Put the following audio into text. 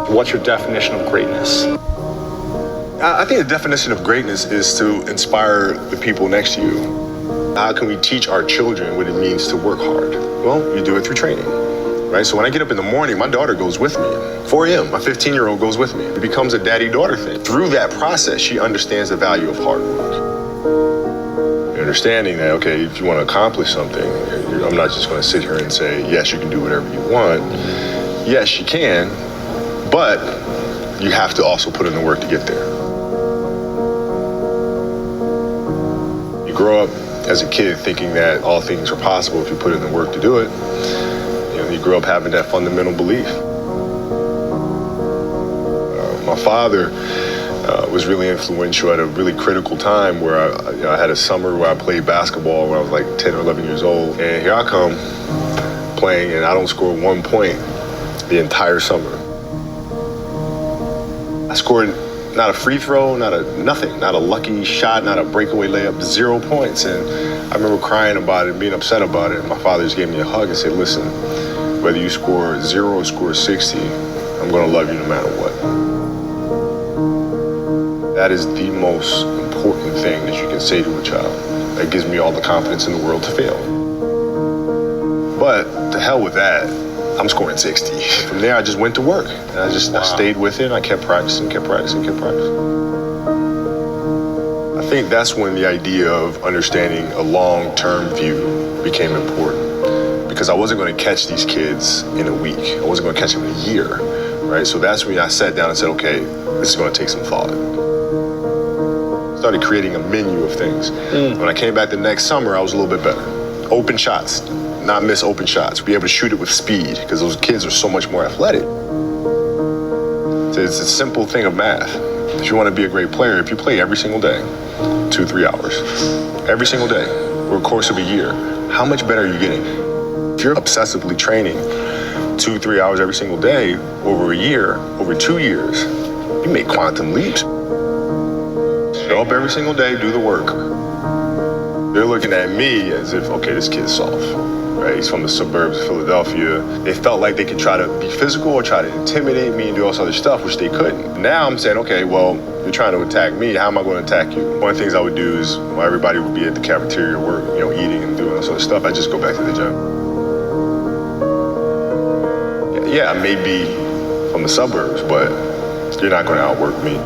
What's your definition of greatness? I think the definition of greatness is to inspire the people next to you. How can we teach our children what it means to work hard? Well, you do it through training, right? So when I get up in the morning, my daughter goes with me. 4 a.m., my 15-year-old goes with me. It becomes a daddy-daughter thing. Through that process, she understands the value of hard work. Understanding that, okay, if you want to accomplish something, I'm not just going to sit here and say, yes, you can do whatever you want. Yes, you can, but you have to also put in the work to get there. You grow up as a kid thinking that all things are possible if you put in the work to do it. You grow up having that fundamental belief. My father was really influential at a really critical time where I had a summer where I played basketball when I was like 10 or 11 years old. And here I come playing and I don't score 1 point the entire summer. I scored not a free throw, nothing, not a lucky shot, not a breakaway layup, 0 points. And I remember crying about it, being upset about it. And my father just gave me a hug and said, listen, whether you score 0 or score 60, I'm gonna love you no matter what. That is the most important thing that you can say to a child. That gives me all the confidence in the world to fail. But to hell with that, I'm scoring 60. From there, I just went to work. And I stayed with it, and I kept practicing. I think that's when the idea of understanding a long-term view became important. Because I wasn't going to catch these kids in a week. I wasn't going to catch them in a year, right? So that's when I sat down and said, okay, this is going to take some thought. Started creating a menu of things. When I came back the next summer, I was a little bit better. Open shots, not miss open shots. Be able to shoot it with speed because those kids are so much more athletic. So it's a simple thing of math. If you want to be a great player, if you play every single day, 2-3 hours, every single day, over the course of a year, how much better are you getting? If you're obsessively training 2-3 hours every single day over a year, over 2 years, you make quantum leaps. Show up every single day, do the work. They're looking at me as if, okay, this kid's soft, right? He's from the suburbs of Philadelphia. They felt like they could try to be physical or try to intimidate me and do all this other stuff, which they couldn't. Now I'm saying, okay, well, you're trying to attack me. How am I going to attack you? One of the things I would do is while everybody would be at the cafeteria work, eating and doing all this other stuff, I just go back to the gym. Yeah, I may be from the suburbs, but you're not going to outwork me.